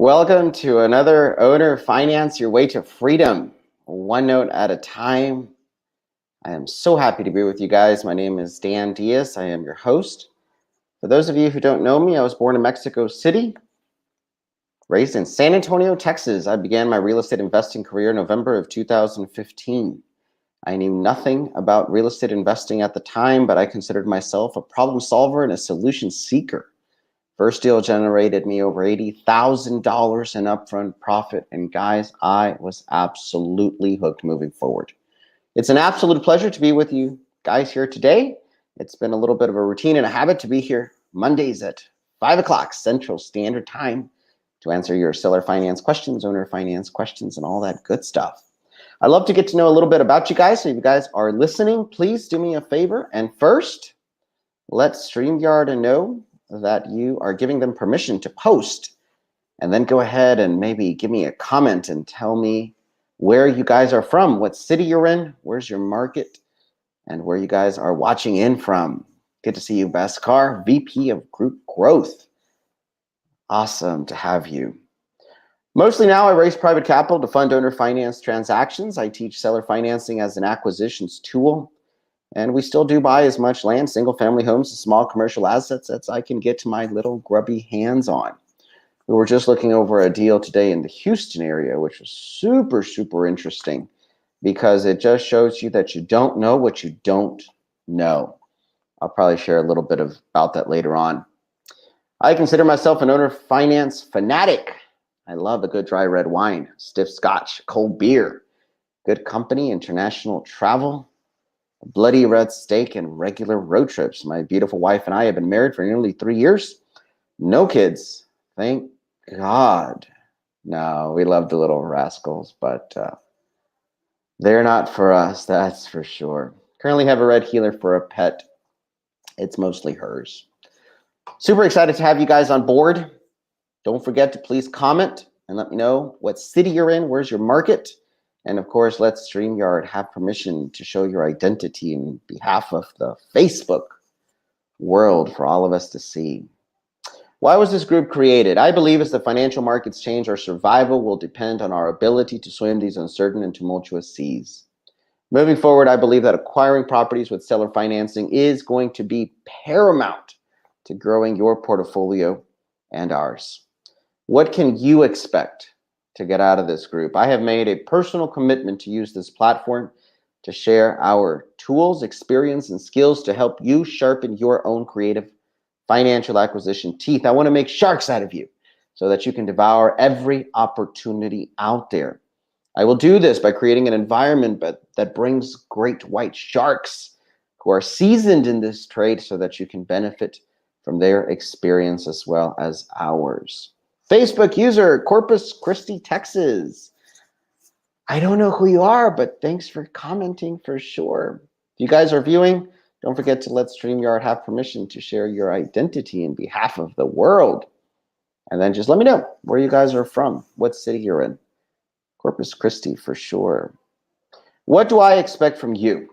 Welcome to another Owner Finance Your Way to Freedom, one note at a time. I am so happy to be with you guys. My name is Dan Diaz. I am your host. For those of you who don't know me, I was born in Mexico City, raised in San Antonio, Texas. I began my real estate investing career in November of 2015. I knew nothing about real estate investing at the time, but I considered myself a problem solver and a solution seeker. First deal generated me over $80,000 in upfront profit. And guys, I was absolutely hooked moving forward. It's an absolute pleasure to be with you guys here today. It's been a little bit of a routine and a habit to be here Mondays at 5 o'clock Central Standard Time to answer your seller finance questions, owner finance questions, and all that good stuff. I'd love to get to know a little bit about you guys. So if you guys are listening, please do me a favor. And first, let StreamYard know that you are giving them permission to post, and then go ahead and maybe give me a comment and tell me where you guys are from, what city you're in, where's your market, and where you guys are watching in from. Good to see you, Bhaskar, VP of Group Growth. Awesome to have you. Mostly now I raise private capital to fund owner finance transactions. I teach seller financing as an acquisitions tool. And we still do buy as much land, single family homes, and small commercial assets as I can get to my little grubby hands on. We were just looking over a deal today in the Houston area, which was super, super interesting because it just shows you that you don't know what you don't know. I'll probably share a little bit about that later on. I consider myself an owner finance fanatic. I love a good dry red wine, stiff scotch, cold beer, good company, international travel, bloody red steak, and regular road trips. My beautiful wife and I have been married for nearly 3 years. No kids, thank God. No, we love the little rascals, but they're not for us, that's for sure. Currently have a red heeler for a pet. It's mostly hers. Super excited to have you guys on board. Don't forget to please comment and let me know what city you're in, where's your market. And of course, let StreamYard have permission to show your identity in behalf of the Facebook world for all of us to see. Why was this group created? I believe as the financial markets change, our survival will depend on our ability to swim these uncertain and tumultuous seas. Moving forward, I believe that acquiring properties with seller financing is going to be paramount to growing your portfolio and ours. What can you expect to get out of this group? I have made a personal commitment to use this platform to share our tools, experience, and skills to help you sharpen your own creative financial acquisition teeth. I want to make sharks out of you so that you can devour every opportunity out there. I will do this by creating an environment that brings great white sharks who are seasoned in this trade so that you can benefit from their experience as well as ours. Facebook user, Corpus Christi, Texas. I don't know who you are, but thanks for commenting for sure. If you guys are viewing, don't forget to let StreamYard have permission to share your identity in behalf of the world. And then just let me know where you guys are from, what city you're in. Corpus Christi for sure. What do I expect from you?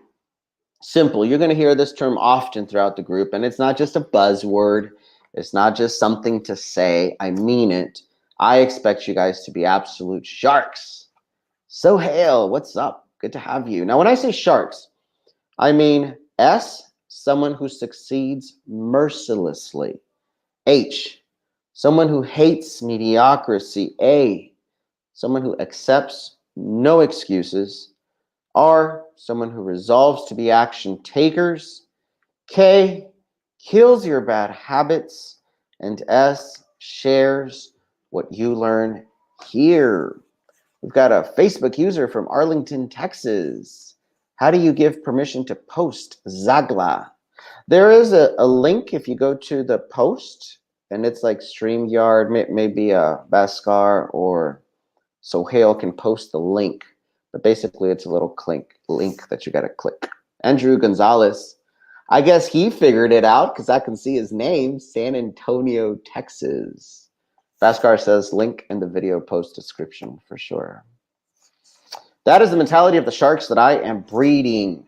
Simple. You're going to hear this term often throughout the group, and it's not just a buzzword. It's not just something to say. I mean it. I expect you guys to be absolute sharks. So hail, what's up? Good to have you. Now, when I say sharks, I mean S, someone who succeeds mercilessly. H, someone who hates mediocrity. A, someone who accepts no excuses. R, someone who resolves to be action takers. K, kills your bad habits. And S, shares what you learn here. We've got a Facebook user from Arlington, Texas. How do you give permission to post, Zagla? There is a link if you go to the post, and it's like StreamYard, maybe Bhaskar or Sohail can post the link. But basically, it's a little link that you got to click. Andrew Gonzalez, I guess he figured it out because I can see his name, San Antonio, Texas. Bhaskar says link in the video post description for sure. That is the mentality of the sharks that I am breeding.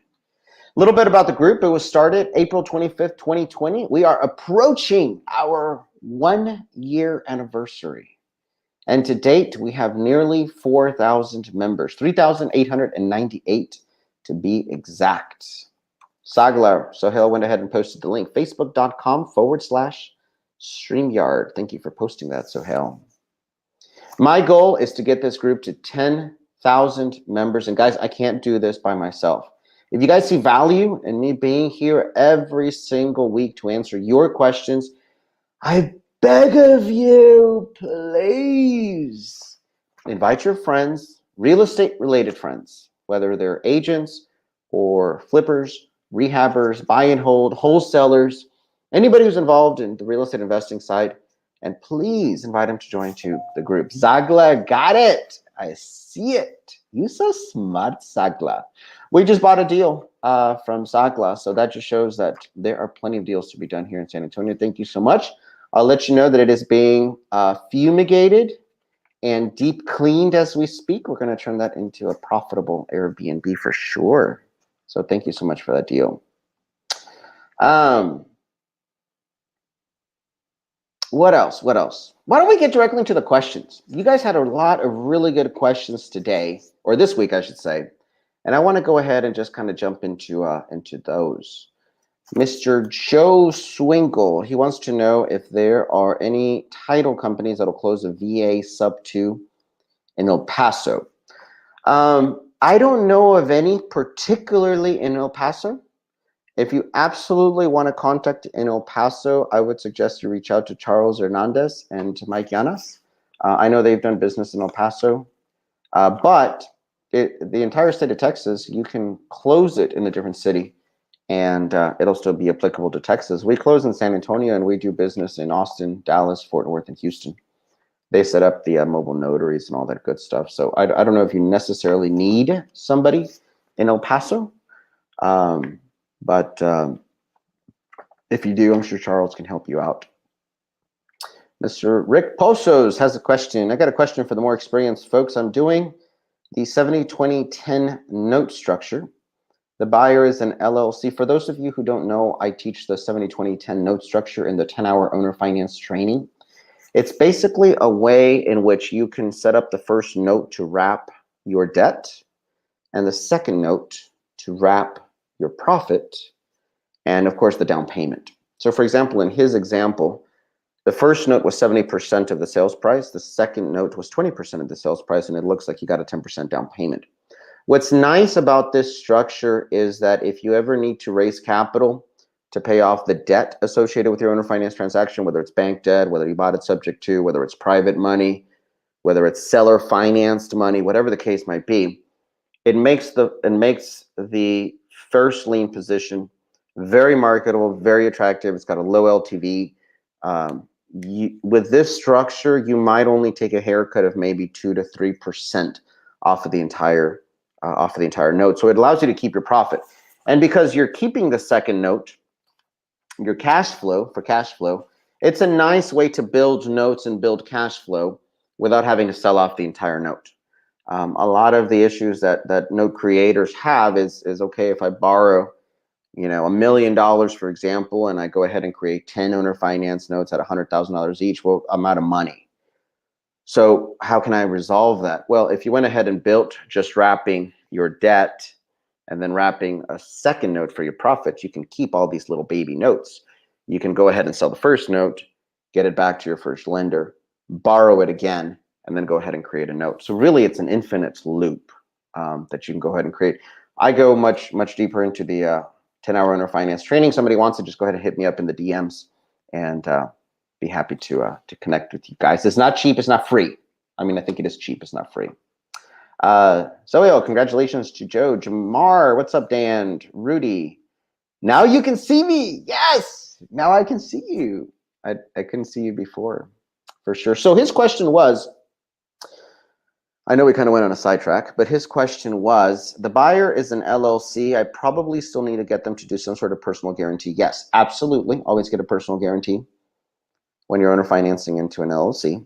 A little bit about the group. It was started April 25th, 2020. We are approaching our 1 year anniversary. And to date, we have nearly 4,000 members, 3,898 to be exact. Sagla, Sohail went ahead and posted the link, facebook.com/StreamYard. Thank you for posting that, Sohail. My goal is to get this group to 10,000 members. And guys, I can't do this by myself. If you guys see value in me being here every single week to answer your questions, I beg of you, please invite your friends, real estate related friends, whether they're agents or flippers, rehabbers, buy and hold, wholesalers, anybody who's involved in the real estate investing side, and please invite them to join the group. Zagla, got it. I see it. You so smart, Zagla. We just bought a deal from Zagla, so that just shows that there are plenty of deals to be done here in San Antonio. Thank you so much. I'll let you know that it is being fumigated and deep cleaned as we speak. We're going to turn that into a profitable Airbnb for sure. So thank you so much for that deal. What else? What else? Why don't we get directly into the questions? You guys had a lot of really good questions today, or this week, I should say. And I want to go ahead and just kind of jump into those. Mr. Joe Swingle, he wants to know if there are any title companies that will close a VA sub 2 in El Paso. I don't know of any particularly in El Paso. If you absolutely want to contact in El Paso, I would suggest you reach out to Charles Hernandez and to Mike Llanas. I know they've done business in El Paso, but the entire state of Texas, you can close it in a different city, and it'll still be applicable to Texas. We close in San Antonio, and we do business in Austin, Dallas, Fort Worth, and Houston. They set up the mobile notaries and all that good stuff. So I don't know if you necessarily need somebody in El Paso, but if you do, I'm sure Charles can help you out. Mr. Rick Posos has a question. I got a question for the more experienced folks. I'm doing the 70-20-10 note structure. The buyer is an LLC. For those of you who don't know, I teach the 70-20-10 note structure in the 10-hour owner finance training. It's basically a way in which you can set up the first note to wrap your debt and the second note to wrap your profit and, of course, the down payment. So, for example, in his example, the first note was 70% of the sales price. The second note was 20% of the sales price, and it looks like you got a 10% down payment. What's nice about this structure is that if you ever need to raise capital to pay off the debt associated with your owner finance transaction, whether it's bank debt, whether you bought it subject to, whether it's private money, whether it's seller financed money, whatever the case might be, it makes the first lien position very marketable, very attractive. It's got a low LTV. With this structure, you might only take a haircut of maybe 2 to 3% off of the entire note. So it allows you to keep your profit. And because you're keeping the second note, your cash flow, it's a nice way to build notes and build cash flow without having to sell off the entire note. A lot of the issues that note creators have is okay, if I borrow $1 million, for example, and I go ahead and create 10 owner finance notes at $100,000 each, well, I'm out of money. So how can I resolve that? Well, if you went ahead and built just wrapping your debt and then wrapping a second note for your profits, you can keep all these little baby notes. You can go ahead and sell the first note, get it back to your first lender, borrow it again, and then go ahead and create a note. So really, it's an infinite loop that you can go ahead and create. I go much deeper into the 10-hour owner finance training. Somebody wants to, just go ahead and hit me up in the DMs, and be happy to connect with you guys. It's not cheap. It's not free. I mean, I think it is cheap. It's not free. So, congratulations to Joe. Jamar, what's up, Dan? Rudy, now you can see me. Yes, now I can see you. I couldn't see you before, for sure. So his question was, I know we kind of went on a sidetrack, but his question was, the buyer is an LLC. I probably still need to get them to do some sort of personal guarantee. Yes, absolutely. Always get a personal guarantee when you're owner financing into an LLC.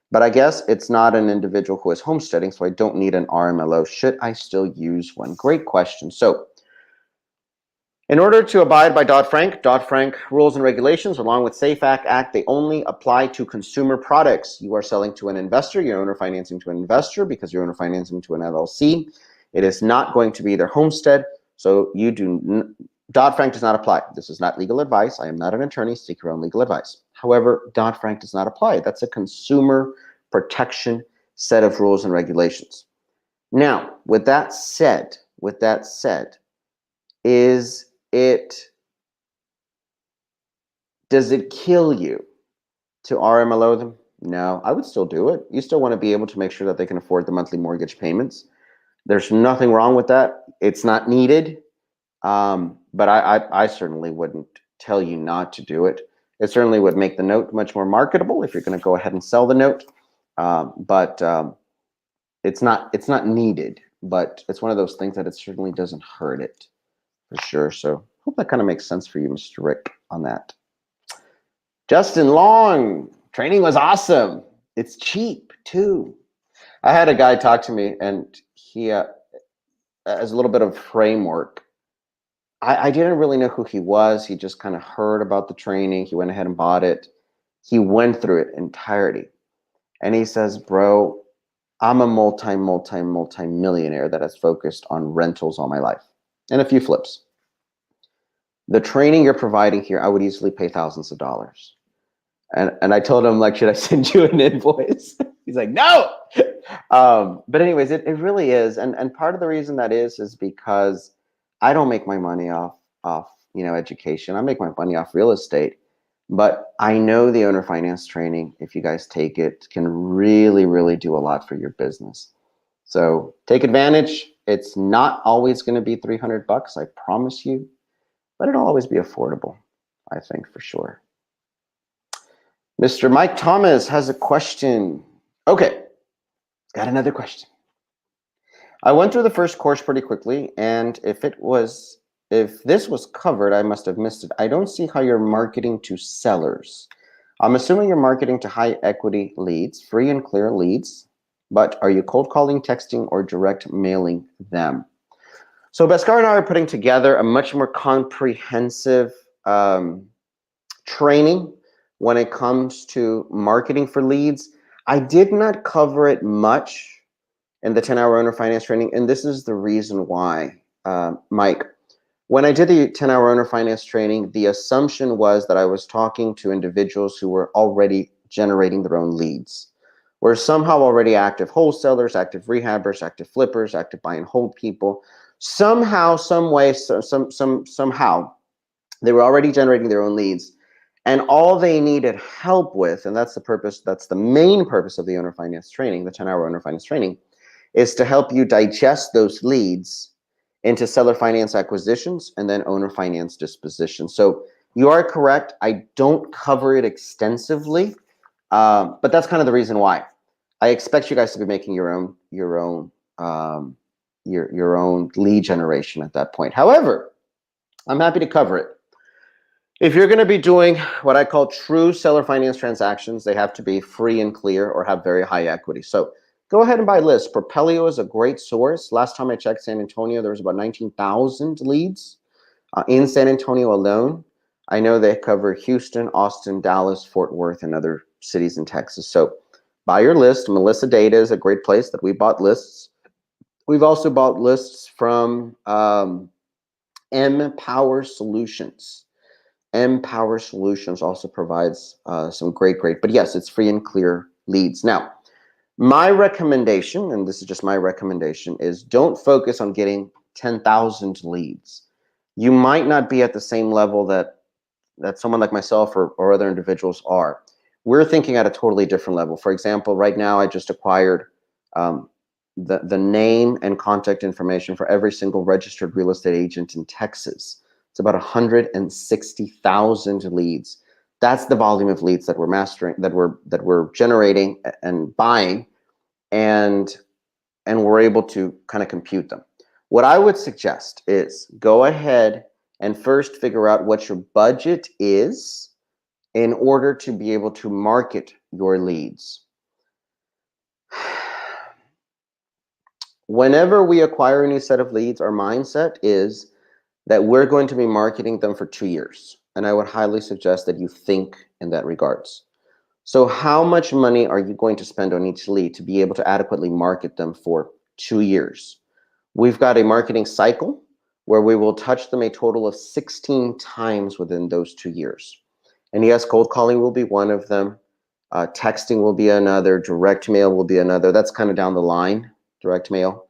But I guess it's not an individual who is homesteading, so I don't need an RMLO. Should I still use one? Great question. So In order to abide by Dodd-Frank rules and regulations, along with SAFE Act, they only apply to consumer products. You are selling to an investor, you're owner financing to an investor because you're owner financing to an LLC. It is not going to be their homestead, so Dodd-Frank does not apply. This is not legal advice. I am not an attorney. Seek your own legal advice. However, Dodd-Frank does not apply. That's a consumer protection set of rules and regulations. Now, with that said, does it kill you to RMLO them? No, I would still do it. You still want to be able to make sure that they can afford the monthly mortgage payments. There's nothing wrong with that. It's not needed, but I certainly wouldn't tell you not to do it. It certainly would make the note much more marketable if you're going to go ahead and sell the note, but it's not needed. But it's one of those things that it certainly doesn't hurt it, for sure. So hope that kind of makes sense for you, Mr. Rick, on that. Justin Long, training was awesome. It's cheap too. I had a guy talk to me, and he has a little bit of framework. I didn't really know who he was. He just kind of heard about the training. He went ahead and bought it. He went through it entirety. And he says, bro, I'm a multi-millionaire that has focused on rentals all my life and a few flips. The training you're providing here, I would easily pay thousands of dollars. And I told him, like, should I send you an invoice? He's like, no. But anyways, it really is. And part of the reason that is because I don't make my money off education. I make my money off real estate. But I know the owner finance training, if you guys take it, can really, really do a lot for your business. So take advantage. It's not always going to be $300, I promise you, but it'll always be affordable, I think, for sure. Mr. Mike Thomas has a question. Okay, got another question. I went through the first course pretty quickly, and if this was covered, I must have missed it. I don't see how you're marketing to sellers. I'm assuming you're marketing to high equity leads, free and clear leads, but are you cold calling, texting, or direct mailing them? So Bhaskar and I are putting together a much more comprehensive training when it comes to marketing for leads. I did not cover it much in the 10-hour owner finance training, and this is the reason why, Mike. When I did the 10-hour owner finance training, the assumption was that I was talking to individuals who were already generating their own leads. We're somehow already active wholesalers, active rehabbers, active flippers, active buy and hold people. Somehow, some way, somehow, they were already generating their own leads. And all they needed help with, and that's the main purpose of the owner finance training, the 10-hour owner finance training, is to help you digest those leads into seller finance acquisitions and then owner finance disposition. So you are correct. I don't cover it extensively, but that's kind of the reason why. I expect you guys to be making your own lead generation at that point. However, I'm happy to cover it. If you're going to be doing what I call true seller finance transactions, they have to be free and clear or have very high equity. So go ahead and buy lists. Propelio is a great source. Last time I checked San Antonio, there was about 19,000 leads in San Antonio alone. I know they cover Houston, Austin, Dallas, Fort Worth, and other cities in Texas. So buy your list. Melissa Data is a great place that we bought lists. We've also bought lists from Empower Solutions. Empower Solutions also provides some great, but yes, it's free and clear leads. Now, my recommendation, and this is just my recommendation, is don't focus on getting 10,000 leads. You might not be at the same level that someone like myself or other individuals are. We're thinking at a totally different level. For example, right now I just acquired the name and contact information for every single registered real estate agent in Texas. It's about 160,000 leads. That's the volume of leads that we're mastering, that we're generating and buying, and we're able to kind of compute them. What I would suggest is go ahead and first figure out what your budget is in order to be able to market your leads. Whenever we acquire a new set of leads, our mindset is that we're going to be marketing them for 2 years. And I would highly suggest that you think in that regards. So how much money are you going to spend on each lead to be able to adequately market them for 2 years? We've got a marketing cycle where we will touch them a total of 16 times within those 2 years. And yes, cold calling will be one of them. Texting will be another. Direct mail will be another. That's kind of down the line, direct mail.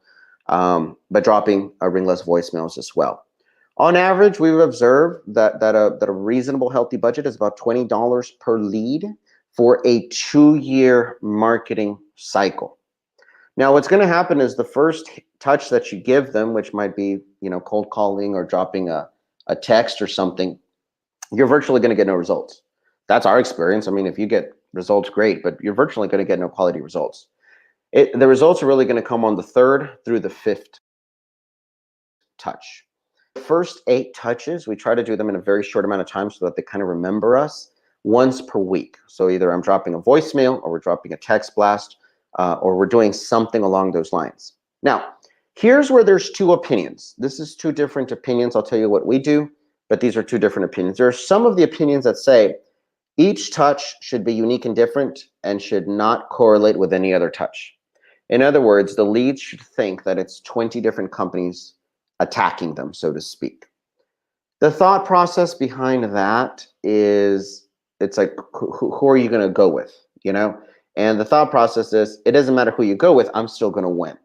But dropping ringless voicemails as well. On average, we've observed that a reasonable, healthy budget is about $20 per lead for a 2-year marketing cycle. Now, what's going to happen is the first touch that you give them, which might be, cold calling or dropping a text or something, you're virtually going to get no results. That's our experience. I mean, if you get results, great, but you're virtually going to get no quality results. The results are really going to come on the 3rd through the 5th touch. The first 8 touches, we try to do them in a very short amount of time so that they kind of remember us once per week. So either I'm dropping a voicemail or we're dropping a text blast or we're doing something along those lines. Now, here's where there's 2 opinions. This is 2 different opinions. I'll tell you what we do, but these are 2 different opinions. There are some of the opinions that say each touch should be unique and different and should not correlate with any other touch. In other words, the leads should think that it's 20 different companies attacking them, so to speak. The thought process behind that is, it's like, who are you going to go with, And the thought process is, it doesn't matter who you go with, I'm still going to win.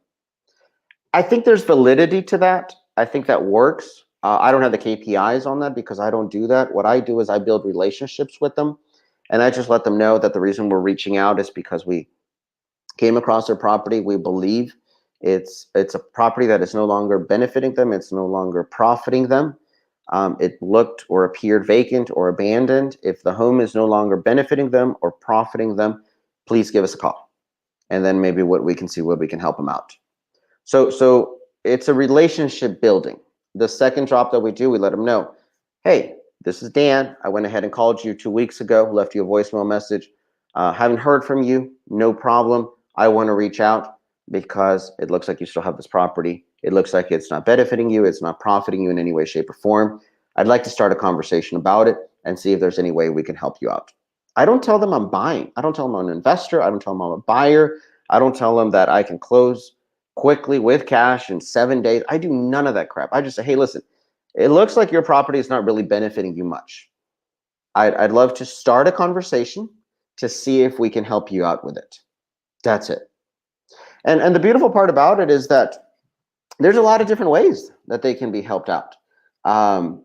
I think there's validity to that. I think that works. I don't have the KPIs on that because I don't do that. What I do is I build relationships with them, and I just let them know that the reason we're reaching out is because we came across their property. We believe it's a property that is no longer benefiting them. It's no longer profiting them. It looked or appeared vacant or abandoned. If the home is no longer benefiting them or profiting them, please give us a call. And then maybe we can see where we can help them out. So it's a relationship building. The second drop that we do, we let them know, hey, this is Dan. I went ahead and called you 2 weeks ago, left you a voicemail message. Haven't heard from you. No problem. I want to reach out because it looks like you still have this property. It looks like it's not benefiting you. It's not profiting you in any way, shape, or form. I'd like to start a conversation about it and see if there's any way we can help you out. I don't tell them I'm buying. I don't tell them I'm an investor. I don't tell them I'm a buyer. I don't tell them that I can close quickly with cash in 7 days. I do none of that crap. I just say, hey, listen, it looks like your property is not really benefiting you much. I'd love to start a conversation to see if we can help you out with it. That's it. And the beautiful part about it is that there's a lot of different ways that they can be helped out.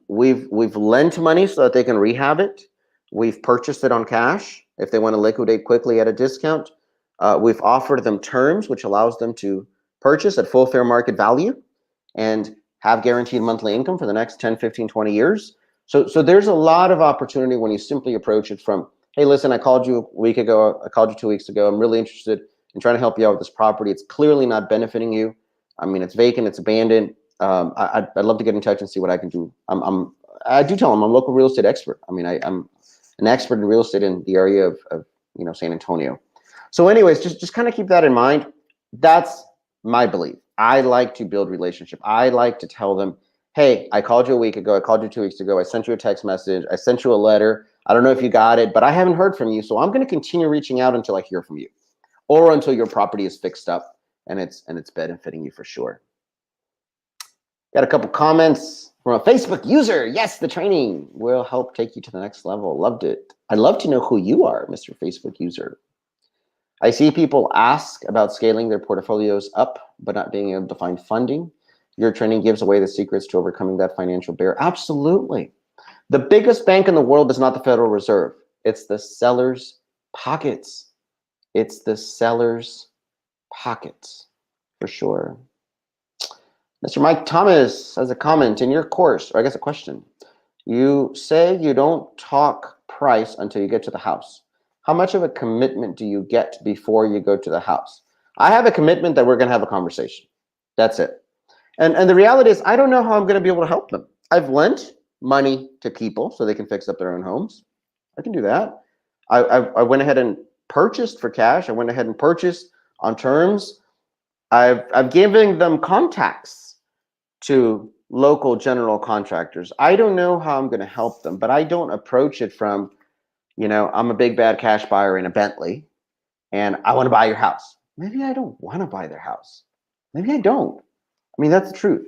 We've lent money so that they can rehab it. We've purchased it on cash if they want to liquidate quickly at a discount. We've offered them terms which allows them to purchase at full fair market value and have guaranteed monthly income for the next 10, 15, 20 years. So there's a lot of opportunity when you simply approach it from, hey, listen, I called you a week ago. I called you 2 weeks ago. I'm really interested in trying to help you out with this property. It's clearly not benefiting you. I mean, it's vacant, it's abandoned. I'd love to get in touch and see what I can do. I do tell them I'm a local real estate expert. I mean, I'm an expert in real estate in the area of San Antonio. So anyways, just kind of keep that in mind. That's my belief. I like to build relationship. I like to tell them, hey, I called you a week ago. I called you 2 weeks ago. I sent you a text message. I sent you a letter. I don't know if you got it, but I haven't heard from you. So I'm going to continue reaching out until I hear from you or until your property is fixed up and it's benefiting you for sure. Got a couple comments from a Facebook user. Yes, the training will help take you to the next level. Loved it. I'd love to know who you are, Mr. Facebook user. I see people ask about scaling their portfolios up, but not being able to find funding. Your training gives away the secrets to overcoming that financial barrier. Absolutely. The biggest bank in the world is not the Federal Reserve. It's the seller's pockets. It's the seller's pockets, for sure. Mr. Mike Thomas has a comment in your course, or I guess a question. You say you don't talk price until you get to the house. How much of a commitment do you get before you go to the house? I have a commitment that we're going to have a conversation. That's it. And the reality is, I don't know how I'm going to be able to help them. I've lent money to people so they can fix up their own homes. I can do that. I went ahead and purchased for cash. I went ahead and purchased on terms. I've given them contacts to local general contractors. I don't know how I'm going to help them, but I don't approach it from, I'm a big bad cash buyer in a Bentley and I want to buy your house. Maybe I don't want to buy their house. Maybe I don't. I mean, that's the truth.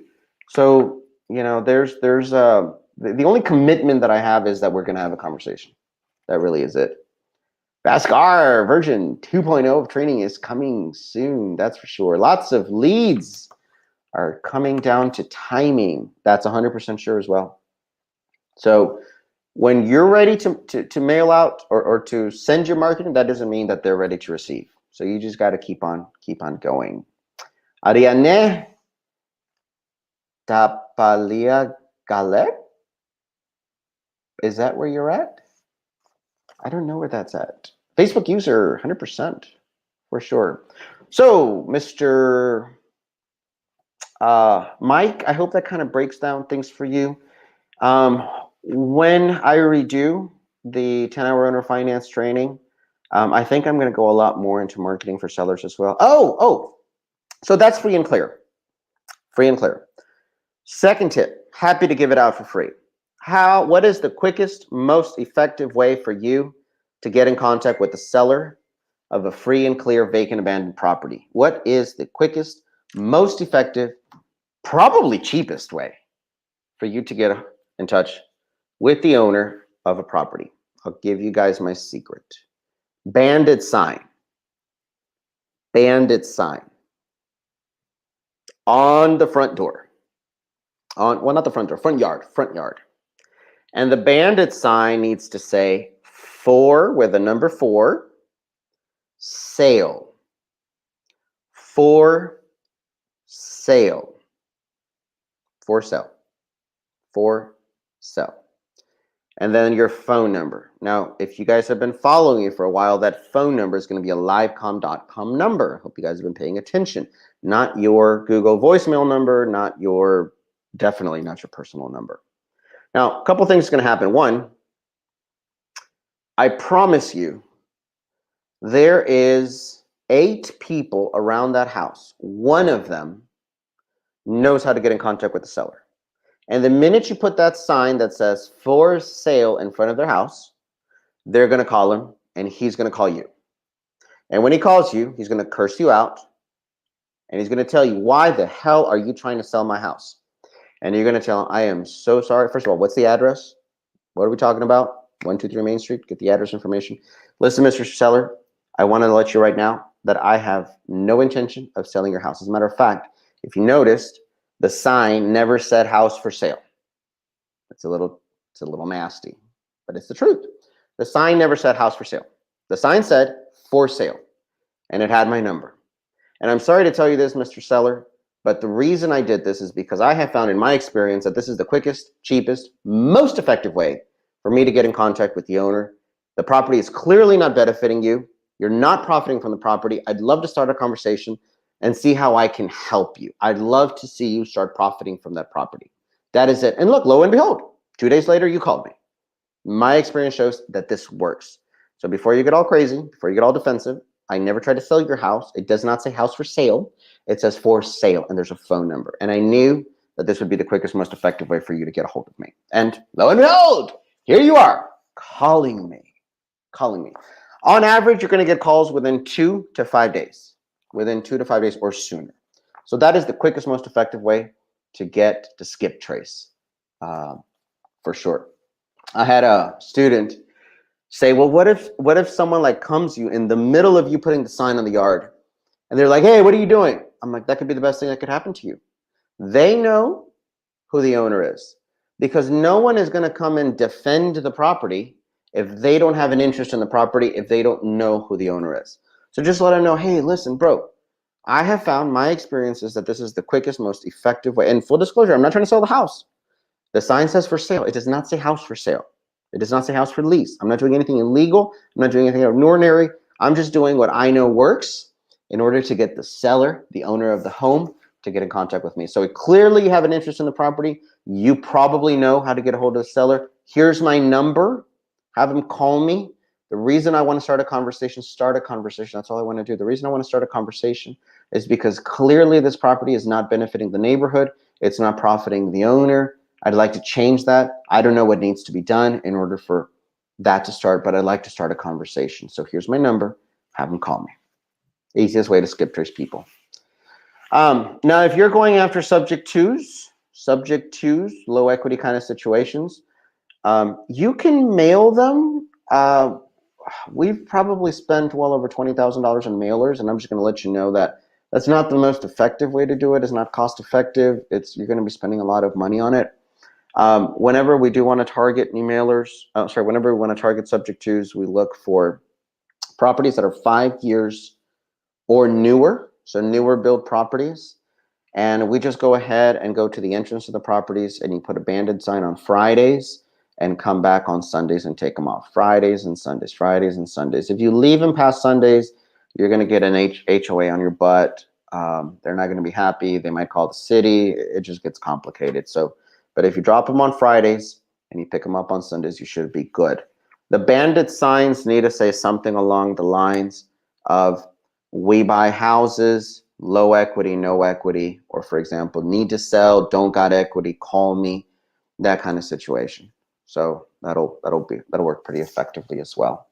So, the only commitment that I have is that we're going to have a conversation. That really is it. Bhaskar version 2.0 of training is coming soon. That's for sure. Lots of leads are coming down to timing. That's 100% sure as well. So when you're ready to mail out or to send your marketing, that doesn't mean that they're ready to receive. So you just got to keep on going. Ariane Tapalia Galet? Is that where you're at? I don't know where that's at. Facebook user, 100% for sure. So, Mr. Mike, I hope that kind of breaks down things for you. When I redo the 10-hour owner finance training, I think I'm going to go a lot more into marketing for sellers as well. So that's free and clear. Free and clear. Second tip, happy to give it out for free. What is the quickest, most effective way for you to get in contact with the seller of a free and clear vacant abandoned property? What is the quickest, most effective, probably cheapest way for you to get in touch with the owner of a property? I'll give you guys my secret. Bandit sign. Bandit sign. On the front door. Not the front door, front yard. And the bandit sign needs to say 4 with a number 4, sale. For sale. For sale. For sale. And then your phone number. Now, if you guys have been following me for a while, that phone number is going to be a livecom.com number. Hope you guys have been paying attention. Not your Google voicemail number, definitely not your personal number. Now, a couple things are going to happen. One, I promise you, there is 8 people around that house. One of them knows how to get in contact with the seller. And the minute you put that sign that says for sale in front of their house, they're going to call him and he's going to call you. And when he calls you, he's going to curse you out and he's going to tell you, why the hell are you trying to sell my house? And you're going to tell him, I am so sorry. First of all, what's the address? What are we talking about? 123 Main Street. Get the address information. Listen, Mr. Seller, I want to let you right now that I have no intention of selling your house. As a matter of fact, if you noticed, the sign never said house for sale. It's a little nasty, but it's the truth. The sign never said house for sale. The sign said for sale, and it had my number. And I'm sorry to tell you this, Mr. Seller, but the reason I did this is because I have found in my experience that this is the quickest, cheapest, most effective way for me to get in contact with the owner. The property is clearly not benefiting you. You're not profiting from the property. I'd love to start a conversation and see how I can help you. I'd love to see you start profiting from that property. That is it. And look, lo and behold, 2 days later, you called me. My experience shows that this works. So before you get all crazy, before you get all defensive, I never tried to sell your house. It does not say house for sale. It says for sale, and there's a phone number. And I knew that this would be the quickest, most effective way for you to get a hold of me. And lo and behold, here you are, calling me. On average, you're going to get calls within 2 to 5 days. Within 2 to 5 days or sooner. So that is the quickest, most effective way to get to skip trace, for sure. I had a student say, well, what if someone like comes you in the middle of you putting the sign on the yard and they're like, hey, what are you doing? I'm like, that could be the best thing that could happen to you. They know who the owner is because no one is going to come and defend the property if they don't have an interest in the property, if they don't know who the owner is. So just let them know, hey, listen, bro, I have found my experiences that this is the quickest, most effective way. And full disclosure, I'm not trying to sell the house. The sign says for sale. It does not say house for sale. It does not say house for lease. I'm not doing anything illegal. I'm not doing anything out of the ordinary. I'm just doing what I know works in order to get the seller, the owner of the home, to get in contact with me. So clearly you have an interest in the property. You probably know how to get a hold of the seller. Here's my number. Have them call me. The reason I want to start a conversation. That's all I want to do. The reason I want to start a conversation is because clearly this property is not benefiting the neighborhood. It's not profiting the owner. I'd like to change that. I don't know what needs to be done in order for that to start, but I'd like to start a conversation. So here's my number. Have them call me. Easiest way to skip trace people. Now, if you're going after subject twos, low equity kind of situations, you can mail them. We've probably spent well over $20,000 on mailers, and I'm just going to let you know that that's not the most effective way to do it. It's not cost effective. You're going to be spending a lot of money on it. Whenever we do want to target whenever we want to target subject twos, we look for properties that are 5 years or newer, so newer build properties. And we just go ahead and go to the entrance of the properties, and you put a banded sign on Fridays and come back on Sundays and take them off. Fridays and Sundays, Fridays and Sundays. If you leave them past Sundays, you're going to get an HOA on your butt. They're not going to be happy. They might call the city. It just gets complicated. But if you drop them on Fridays and you pick them up on Sundays, you should be good. The banded signs need to say something along the lines of, we buy houses, low equity, no equity, or for example, need to sell, don't got equity, call me, that kind of situation. So that'll work pretty effectively as well.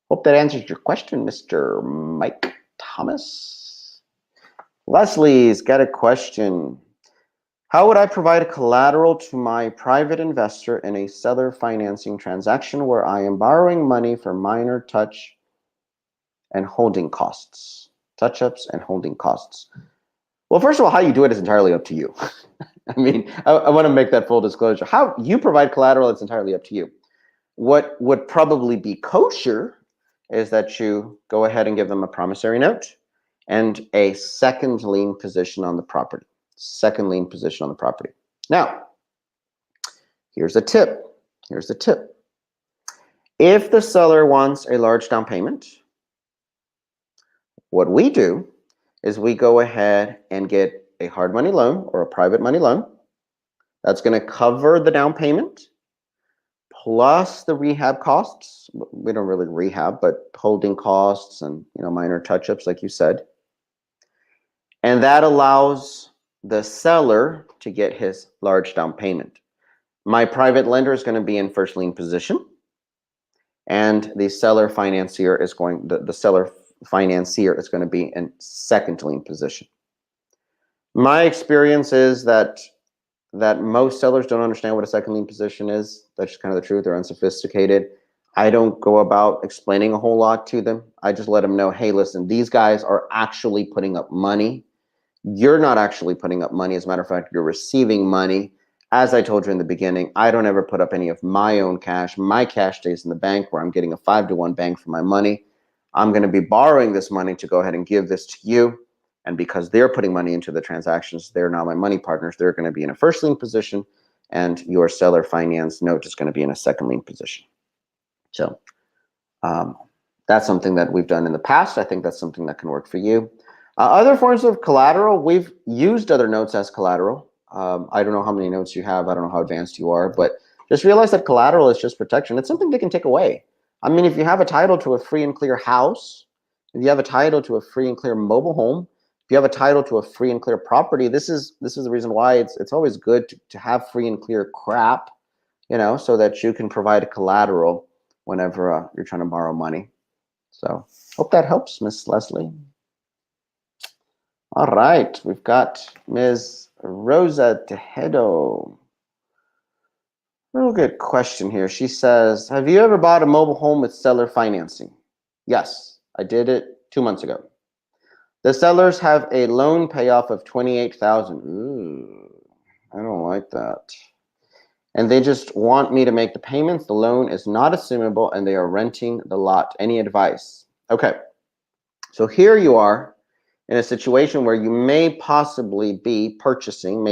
Hope that answers your question, Mr. Mike Thomas. Leslie's got a question. How would I provide a collateral to my private investor in a seller financing transaction where I am borrowing money for minor touch and holding costs? Touch-ups and holding costs. Well, first of all, how you do it is entirely up to you. I mean, I want to make that full disclosure. How you provide collateral, it's entirely up to you. What would probably be kosher is that you go ahead and give them a promissory note and a second lien position on the property. Second lien position on the property. Now, here's a tip. Here's the tip. If the seller wants a large down payment, what we do is we go ahead and get a hard money loan or a private money loan that's going to cover the down payment plus the rehab costs. We don't really rehab, but holding costs and minor touch-ups, like you said. And that allows the seller to get his large down payment. My private lender is going to be in first lien position, and the seller financier is going to be in second lien position. My experience is that most sellers don't understand what a second lien position is. That's just kind of the truth. They're unsophisticated. I don't go about explaining a whole lot to them. I just let them know, hey, listen, these guys are actually putting up money. You're not actually putting up money. As a matter of fact, you're receiving money. As I told you in the beginning, I don't ever put up any of my own cash. My cash stays in the bank where I'm getting a 5-to-1 bang for my money. I'm going to be borrowing this money to go ahead and give this to you. And because they're putting money into the transactions, they're now my money partners. They're going to be in a first lien position, and your seller finance note is going to be in a second lien position. So that's something that we've done in the past. I think that's something that can work for you. Other forms of collateral, we've used other notes as collateral. I don't know how many notes you have. I don't know how advanced you are, but just realize that collateral is just protection. It's something they can take away. I mean, if you have a title to a free and clear house, if you have a title to a free and clear mobile home, if you have a title to a free and clear property, this is the reason why it's always good to have free and clear crap, so that you can provide a collateral whenever you're trying to borrow money. So hope that helps, Miss Leslie. All right, we've got Ms. Rosa Tejedo. Real good question here. She says, have you ever bought a mobile home with seller financing? Yes, I did it 2 months ago. The sellers have a loan payoff of $28,000. Ooh, I don't like that. And they just want me to make the payments. The loan is not assumable, and they are renting the lot. Any advice? Okay, so here you are in a situation where you may possibly be purchasing,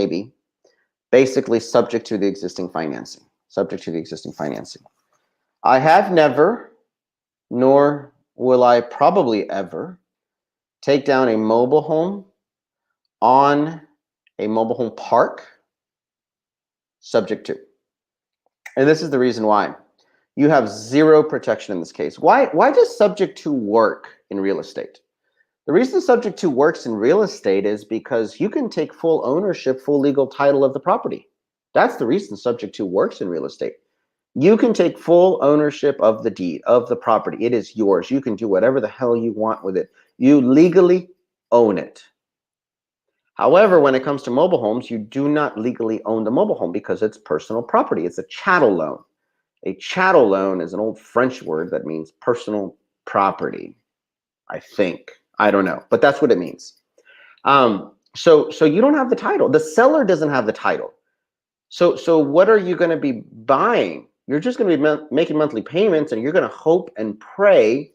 basically subject to the existing financing. I have never, nor will I probably ever, take down a mobile home on a mobile home park subject to. And this is the reason why. You have zero protection in this case. Why does subject to work in real estate? The reason subject to works in real estate is because you can take full ownership, full legal title of the property. That's the reason subject to works in real estate. You can take full ownership of the deed, of the property. It is yours. You can do whatever the hell you want with it. You legally own it. However, when it comes to mobile homes, you do not legally own the mobile home because it's personal property. It's a chattel loan. A chattel loan is an old French word that means personal property, I think. I don't know, but that's what it means. So you don't have the title. The seller doesn't have the title. So what are you going to be buying? You're just going to be making monthly payments, and you're going to hope and pray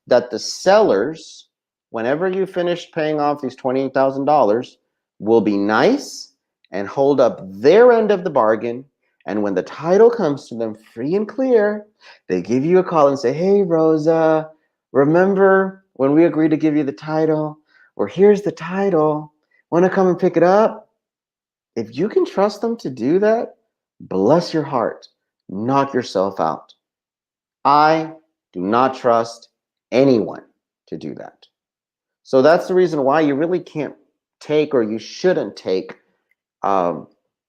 that the sellers, whenever you finish paying off these $28,000, will be nice and hold up their end of the bargain. And when the title comes to them free and clear, they give you a call and say, "Hey, Rosa, remember when we agreed to give you the title? Or here's the title. Want to come and pick it up?" If you can trust them to do that, bless your heart. Knock yourself out. I do not trust anyone to do that. So that's the reason why you really can't take, or you shouldn't take,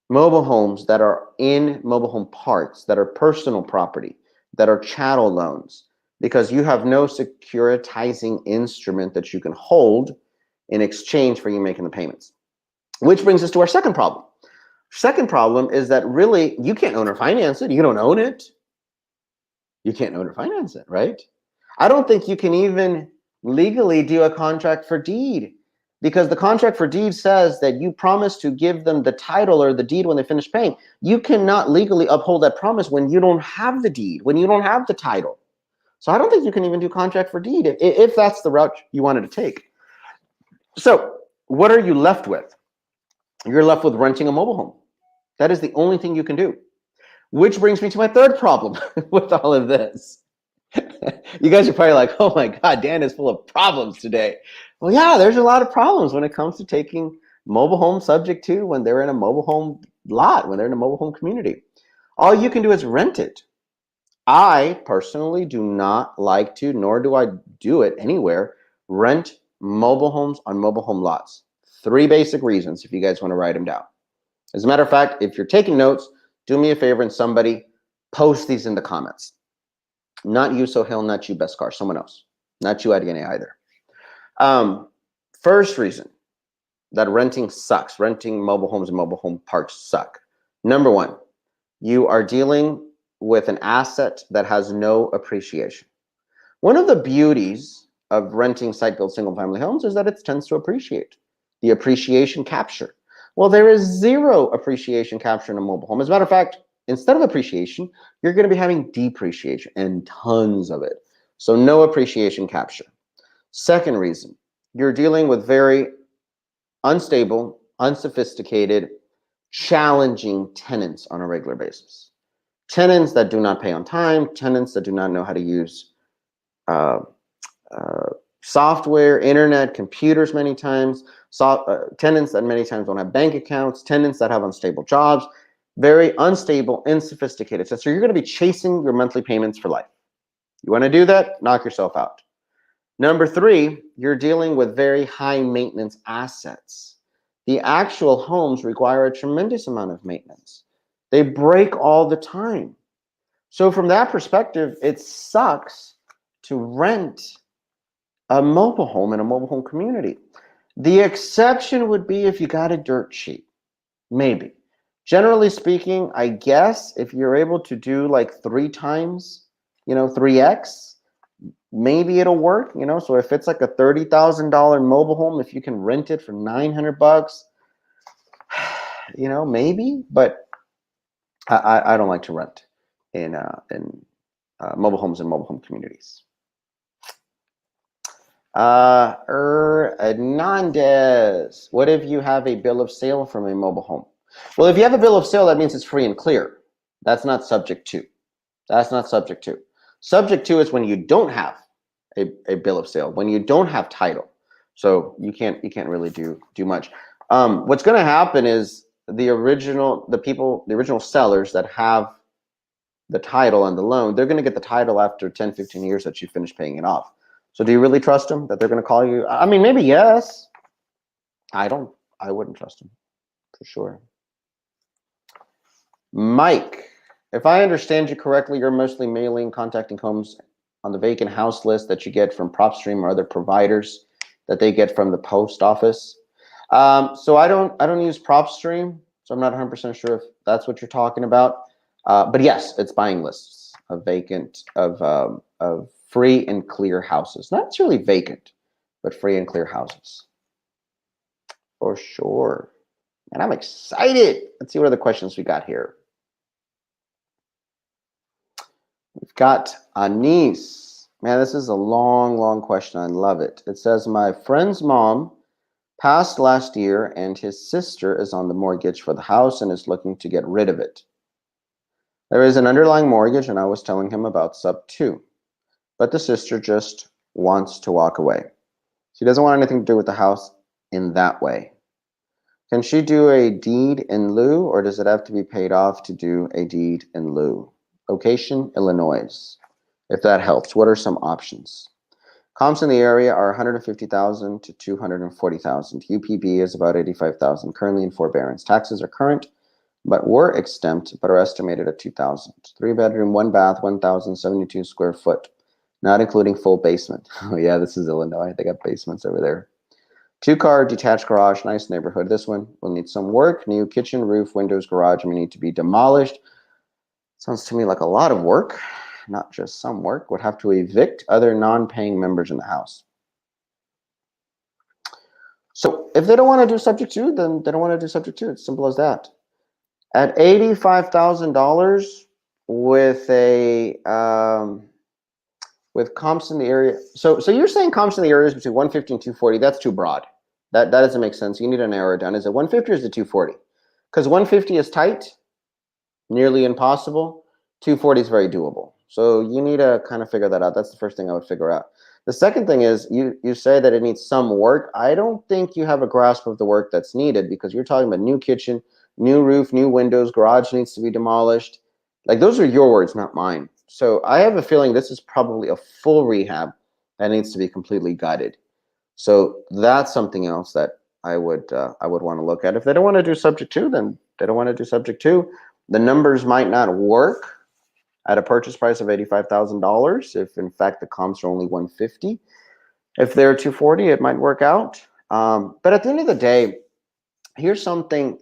mobile homes that are in mobile home parks, that are personal property, that are chattel loans, because you have no securitizing instrument that you can hold in exchange for you making the payments. Which brings us to our second problem. Second problem is that really you can't own or finance it. You don't own it. You can't own or finance it, right? I don't think you can even legally do a contract for deed, because the contract for deed says that you promise to give them the title or the deed when they finish paying. You cannot legally uphold that promise when you don't have the deed, when you don't have the title. So I don't think you can even do contract for deed if that's the route you wanted to take. So what are you left with? You're left with renting a mobile home. That is the only thing you can do. Which brings me to my third problem with all of this. You guys are probably like, "Oh my God, Dan is full of problems today." Well, yeah, there's a lot of problems when it comes to taking mobile home subject to when they're in a mobile home lot, when they're in a mobile home community. All you can do is rent it. I personally do not like to, nor do I do it anywhere, rent mobile homes on mobile home lots. 3 basic reasons if you guys want to write them down. As a matter of fact, if you're taking notes, do me a favor and somebody post these in the comments. Not you, Sohail, not you, Beskar, someone else. Not you, Adrienne, either. First reason that renting sucks, renting mobile homes and mobile home parks suck. Number one, you are dealing with an asset that has no appreciation. One of the beauties of renting site-built single-family homes is that it tends to appreciate. The appreciation capture. Well, there is 0 appreciation capture in a mobile home. As a matter of fact, instead of appreciation, you're going to be having depreciation, and tons of it. So no appreciation capture. Second reason, you're dealing with very unstable, unsophisticated, challenging tenants on a regular basis. Tenants that do not pay on time, tenants that do not know how to use software, internet, computers many times, tenants that many times don't have bank accounts, tenants that have unstable jobs, very unstable, unsophisticated. So you're going to be chasing your monthly payments for life. You want to do that? Knock yourself out. Number 3, you're dealing with very high maintenance assets. The actual homes require a tremendous amount of maintenance. They break all the time. So from that perspective, it sucks to rent a mobile home in a mobile home community. The exception would be if you got a dirt sheet, maybe. Generally speaking, I guess if you're able to do like 3 times, 3x, maybe it'll work, So if it's like a $30,000 mobile home, if you can rent it for $900, maybe. But I don't like to rent in mobile homes and mobile home communities. Hernandez, what if you have a bill of sale from a mobile home? Well, if you have a bill of sale, that means it's free and clear. That's not subject to. That's not subject to. Subject to is when you don't have a bill of sale, when you don't have title. So you can't really do much. What's going to happen is the original sellers that have the title and the loan, they're going to get the title after 10, 15 years that you finish paying it off. So do you really trust them that they're going to call you? I mean, maybe yes. I wouldn't trust them for sure. Mike, if I understand you correctly, you're mostly mailing, contacting homes on the vacant house list that you get from PropStream or other providers that they get from the post office. So I don't use PropStream, so I'm not 100% sure if that's what you're talking about. But yes, it's buying lists of vacant of free and clear houses. Not necessarily vacant, but free and clear houses for sure. And I'm excited. Let's see what other questions we got here. We've got Anis. Man, this is a long, long question. I love it. It says, my friend's mom passed last year and his sister is on the mortgage for the house and is looking to get rid of it. There is an underlying mortgage and I was telling him about sub 2, but the sister just wants to walk away. She doesn't want anything to do with the house in that way. Can she do a deed in lieu or does it have to be paid off to do a deed in lieu? Location, Illinois. If that helps, what are some options? Comps in the area are 150,000 to 240,000. UPB is about 85,000, currently in forbearance. Taxes are current, but were exempt, but are estimated at 2,000. 3-bedroom, 1 bath, 1,072 square foot, not including full basement. Oh yeah, this is Illinois. They got basements over there. 2-car detached garage, nice neighborhood. This one will need some work. New kitchen, roof, windows, garage may need to be demolished. Sounds to me like a lot of work, not just some work. Would have to evict other non-paying members in the house. So if they don't want to do subject to, then they don't want to do subject to. It's simple as that. At $85,000 with a with comps in the area. So you're saying comps in the area is between 150 and 240. That's too broad. That doesn't make sense. You need to narrow it down. Is it 150 or is it 240? Because 150 is tight, nearly impossible. 240 is very doable. So you need to kind of figure that out. That's the first thing I would figure out. The second thing is you say that it needs some work. I don't think you have a grasp of the work that's needed because you're talking about new kitchen, new roof, new windows, garage needs to be demolished. Like those are your words, not mine. So I have a feeling this is probably a full rehab that needs to be completely gutted. So that's something else that I would want to look at. If they don't want to do subject to, then they don't want to do subject to. The numbers might not work at a purchase price of $85,000 if in fact the comps are only 150. If they're 240, it might work out. But at the end of the day, here's something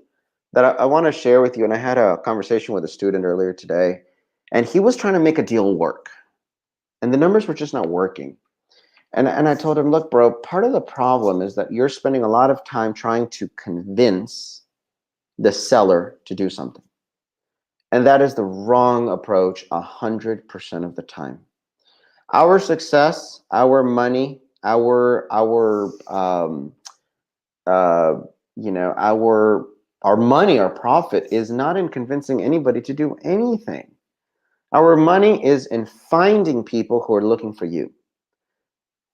that I want to share with you. And I had a conversation with a student earlier today, and he was trying to make a deal work, and the numbers were just not working. And I told him, look, bro, part of the problem is that you're spending a lot of time trying to convince the seller to do something. And that is the wrong approach 100% of the time. Our success, our money, our money, our profit is not in convincing anybody to do anything. Our money is in finding people who are looking for you.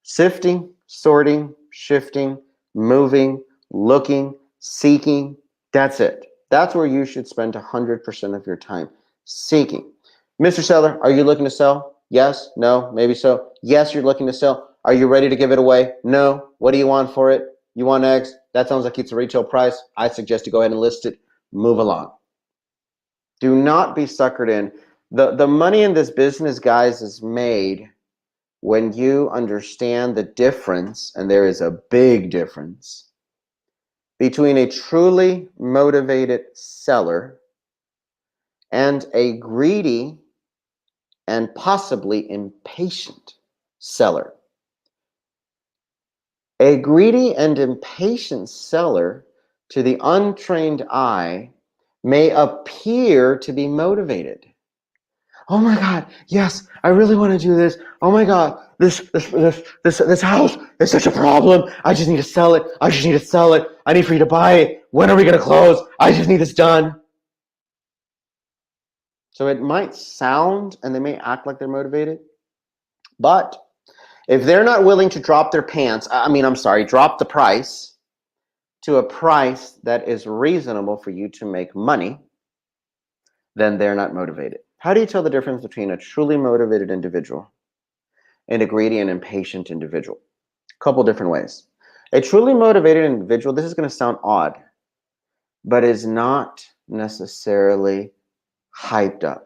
Sifting, sorting, shifting, moving, looking, seeking, that's it. That's where you should spend 100% of your time, seeking. Mr. Seller, are you looking to sell? Yes, no, maybe so. Yes, you're looking to sell. Are you ready to give it away? No. What do you want for it? You want X? That sounds like it's a retail price. I suggest you go ahead and list it. Move along. Do not be suckered in. The money in this business, guys, is made when you understand the difference, and there is a big difference, between a truly motivated seller and a greedy and possibly impatient seller. A greedy and impatient seller, to the untrained eye, may appear to be motivated. Oh my God, yes, I really want to do this. Oh my God, this house is such a problem. I just need to sell it. I just need to sell it. I need for you to buy it. When are we going to close? I just need this done. So it might sound, and they may act like they're motivated, but if they're not willing to drop their pants, drop the price to a price that is reasonable for you to make money, then they're not motivated. How do you tell the difference between a truly motivated individual and a greedy and impatient individual. A couple different ways. A truly motivated individual, this is going to sound odd, but is not necessarily hyped up.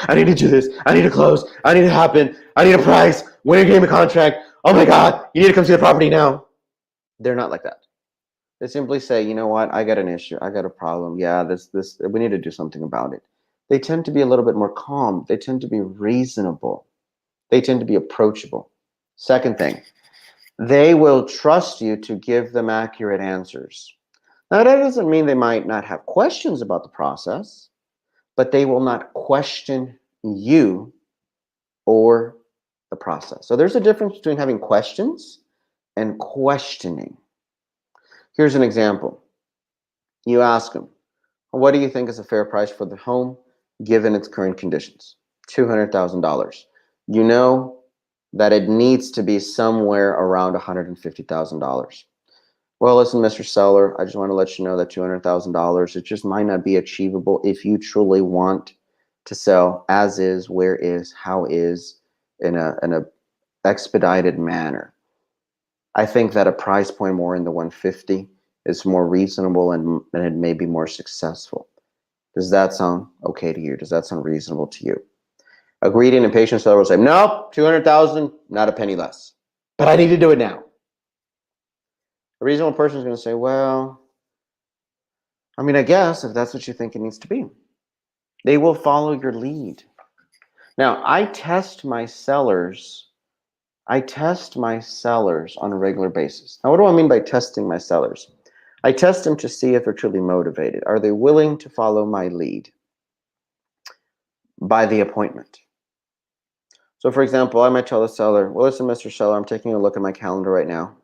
I need to do this. I need to close. I need to happen. I need a price. When you gave me a contract. Oh my God, you need to come see the property now. They're not like that. They simply say, you know what, I got an issue. I got a problem. Yeah, this, we need to do something about it. They tend to be a little bit more calm. They tend to be reasonable. They tend to be approachable. Second thing, they will trust you to give them accurate answers. Now, that doesn't mean they might not have questions about the process, but they will not question you or the process. So there's a difference between having questions and questioning. Here's an example. You ask them, what do you think is a fair price for the home given its current conditions? $200,000. You know that it needs to be somewhere around $150,000. Well, listen, Mr. Seller, I just want to let you know that $200,000, it just might not be achievable if you truly want to sell as is, where is, how is, in a expedited manner. I think that a price point more in the 150 is more reasonable and it may be more successful. Does that sound okay to you? Does that sound reasonable to you? A greedy and impatient seller will say, nope, 200,000, not a penny less. But I need to do it now. A reasonable person is going to say, well, I mean, I guess if that's what you think it needs to be. They will follow your lead. Now, I test my sellers on a regular basis. Now, what do I mean by testing my sellers? I test them to see if they're truly motivated. Are they willing to follow my lead by the appointment? So, for example, I might tell the seller, well, listen, Mr. Seller, I'm taking a look at my calendar right now.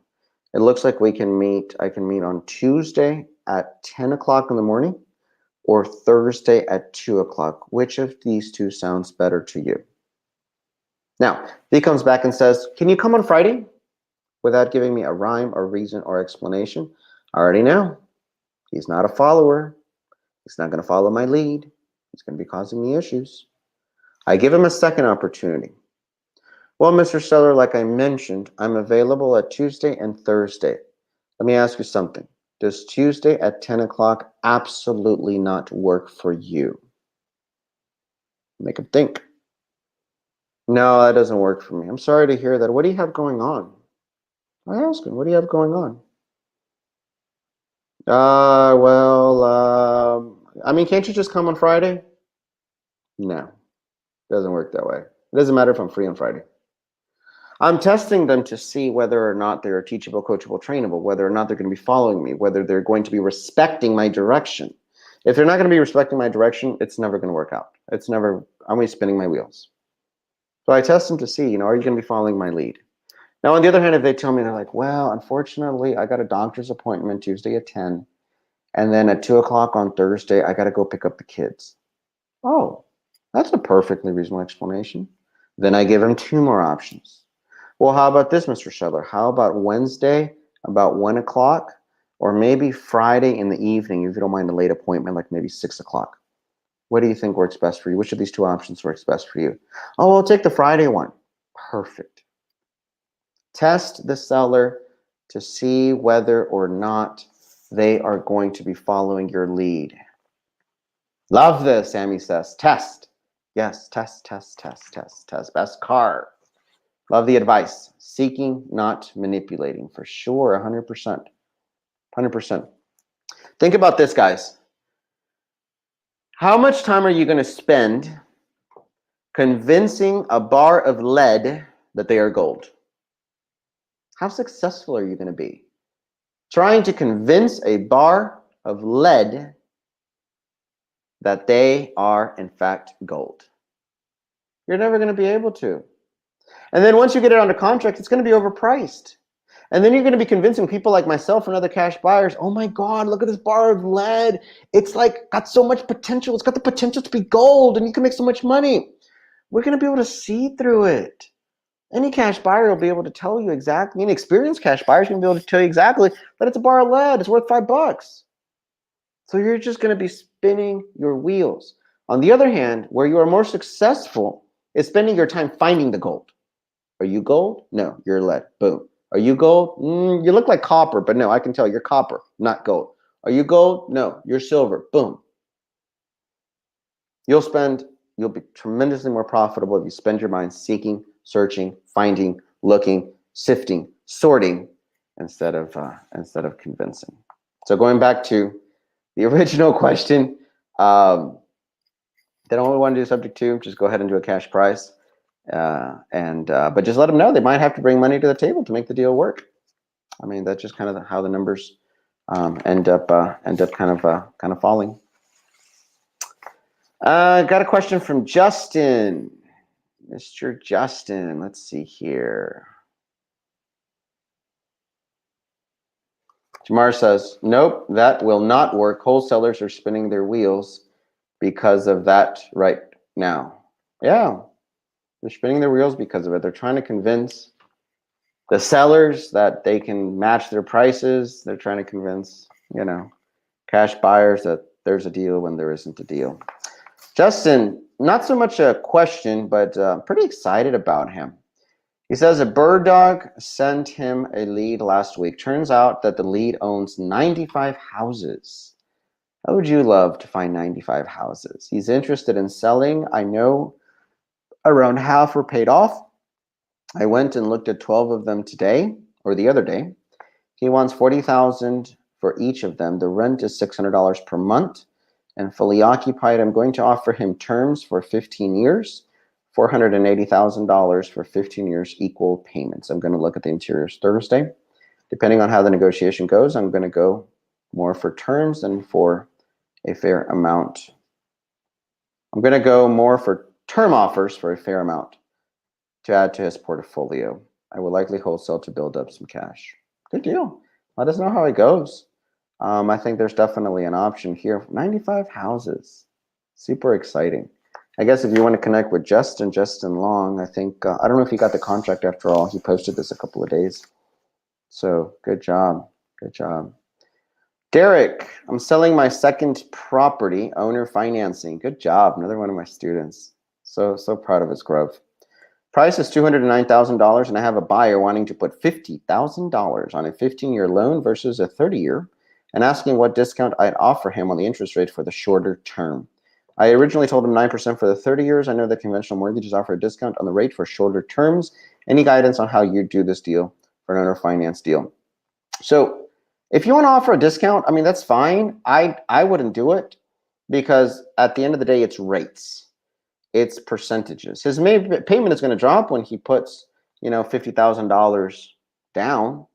It looks like I can meet on Tuesday at 10 o'clock in the morning or Thursday at 2 o'clock. Which of these two sounds better to you? Now, if he comes back and says, can you come on Friday? Without giving me a rhyme or reason or explanation, I already know. He's not a follower. He's not going to follow my lead. He's going to be causing me issues. I give him a second opportunity. Well, Mr. Seller, like I mentioned, I'm available at Tuesday and Thursday. Let me ask you something. Does Tuesday at 10 o'clock absolutely not work for you? Make him think. No, that doesn't work for me. I'm sorry to hear that. What do you have going on? I ask him, what do you have going on? I mean, can't you just come on Friday? No, it doesn't work that way. It doesn't matter if I'm free on Friday. I'm testing them to see whether or not they're teachable, coachable, trainable, whether or not they're going to be following me, whether they're going to be respecting my direction. If they're not going to be respecting my direction, it's never going to work out. I'm always spinning my wheels. So I test them to see, are you going to be following my lead? Now, on the other hand, if they tell me, they're like, well, unfortunately, I got a doctor's appointment Tuesday at 10, and then at 2 o'clock on Thursday, I got to go pick up the kids. Oh, that's a perfectly reasonable explanation. Then I give them two more options. Well, how about this, Mr. Seller? How about Wednesday about 1 o'clock, or maybe Friday in the evening, if you don't mind a late appointment, like maybe 6 o'clock? What do you think works best for you? Which of these two options works best for you? Oh, I'll take the Friday one. Perfect. Test the seller to see whether or not they are going to be following your lead. Love this, Sammy says. Test. Yes, test. Best car. Love the advice. Seeking, not manipulating. For sure, 100%. 100%. Think about this, guys. How much time are you going to spend convincing a bar of lead that they are gold? How successful are you going to be trying to convince a bar of lead that they are, in fact, gold? You're never going to be able to. And then once you get it under contract, it's going to be overpriced. And then you're going to be convincing people like myself and other cash buyers, oh my God, look at this bar of lead. It's like got so much potential. It's got the potential to be gold and you can make so much money. We're going to be able to see through it. Any cash buyer will be able to tell you exactly, any experienced cash buyers can be able to tell you exactly that it's a bar of lead. It's worth $5. So you're just going to be spinning your wheels. On the other hand, where you are more successful is spending your time finding the gold. Are you gold? No, you're lead. Boom. Are you gold? You look like copper, but no, I can tell you're copper, not gold. Are you gold? No, you're silver. Boom. You'll be tremendously more profitable if you spend your mind seeking, searching, finding, looking, sifting, sorting, instead of convincing. So going back to the original question, they don't want to do subject to, just go ahead and do a cash price. But just let them know they might have to bring money to the table to make the deal work. I mean, that's just kind of how the numbers end up kind of falling. Got a question from Justin. Mr. Justin, let's see here. Jamar says, nope, that will not work. Wholesalers are spinning their wheels because of that right now. Yeah, they're spinning their wheels because of it. They're trying to convince the sellers that they can match their prices. They're trying to convince, cash buyers that there's a deal when there isn't a deal. Justin, not so much a question, but pretty excited about him. He says a bird dog sent him a lead last week. Turns out that the lead owns 95 houses. How would you love to find 95 houses? He's interested in selling. I know around half were paid off. I went and looked at 12 of them today, or the other day. He wants $40,000 for each of them. The rent is $600 per month and fully occupied. I'm going to offer him terms for 15 years. $480,000 for 15 years, equal payments. I'm going to look at the interiors Thursday. Depending on how the negotiation goes, I'm going to go more for terms than for a fair amount. I'm going to go more for term offers for a fair amount to add to his portfolio. I will likely wholesale to build up some cash. Good deal. Let us know how it goes. I think there's definitely an option here. 95 houses. Super exciting. I guess if you want to connect with Justin Long, I think, I don't know if he got the contract after all. He posted this a couple of days. So good job. Good job. Derek, I'm selling my second property, owner financing. Good job. Another one of my students. So proud of his growth. Price is $209,000, and I have a buyer wanting to put $50,000 on a 15-year loan versus a 30-year, and asking what discount I'd offer him on the interest rate for the shorter term. I originally told him 9% for the 30 years. I know that conventional mortgages offer a discount on the rate for shorter terms. Any guidance on how you do this deal for an owner finance deal? So if you want to offer a discount, I mean, that's fine. I wouldn't do it because at the end of the day, it's rates. It's percentages. His payment is going to drop when he puts, $50,000 down.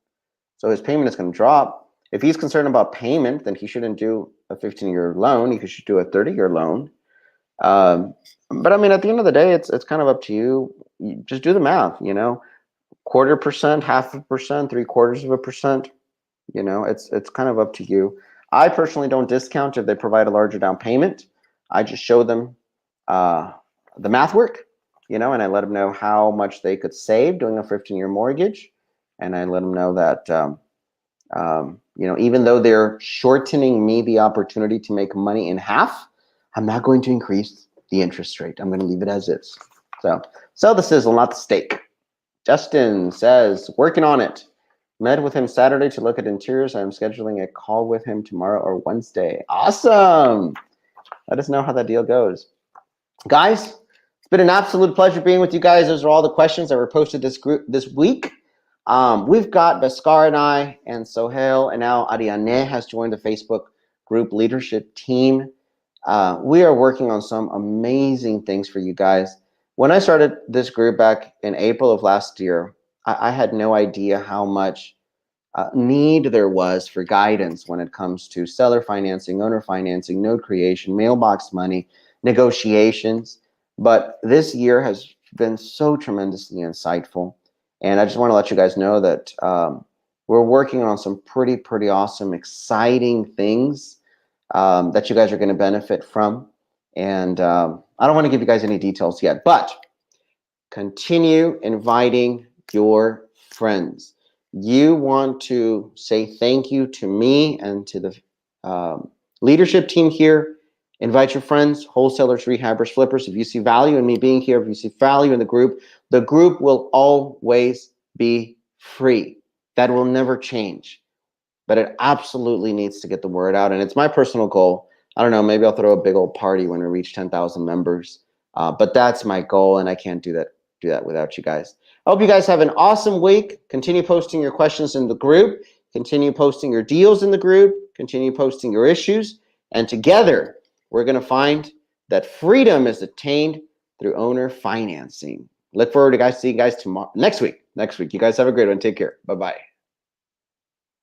So his payment is going to drop. If he's concerned about payment, then he shouldn't do a 15-year loan. He should do a 30-year loan. But I mean, at the end of the day, it's kind of up to you. You just do the math, 1/4%, 0.5%, 0.75%. It's kind of up to you. I personally don't discount if they provide a larger down payment. I just show them the math work, and I let them know how much they could save doing a 15-year mortgage. And I let them know that, even though they're shortening me the opportunity to make money in half, I'm not going to increase the interest rate. I'm going to leave it as is. So sell the sizzle, not the steak. Justin says, working on it. Met with him Saturday to look at interiors. I'm scheduling a call with him tomorrow or Wednesday. Awesome. Let us know how that deal goes. Guys, it's been an absolute pleasure being with you guys. Those are all the questions that were posted this week. We've got Bhaskar and I and Sohail, and now Ariane has joined the Facebook group leadership team. We are working on some amazing things for you guys. When I started this group back in April of last year, I had no idea how much need there was for guidance when it comes to seller financing, owner financing, node creation, mailbox money, negotiations. But this year has been so tremendously insightful. And I just want to let you guys know that we're working on some pretty awesome, exciting things that you guys are going to benefit from. And I don't want to give you guys any details yet, but continue inviting your friends. You want to say thank you to me and to the leadership team here. Invite your friends, wholesalers, rehabbers, flippers. If you see value in me being here, if you see value in the group will always be free. That will never change. But it absolutely needs to get the word out. And it's my personal goal. I don't know, maybe I'll throw a big old party when we reach 10,000 members. But that's my goal, and I can't do that without you guys. I hope you guys have an awesome week. Continue posting your questions in the group. Continue posting your deals in the group. Continue posting your issues. And together, we're going to find that freedom is attained through owner financing. Look forward to seeing you guys tomorrow, next week. You guys have a great one. Take care. Bye-bye.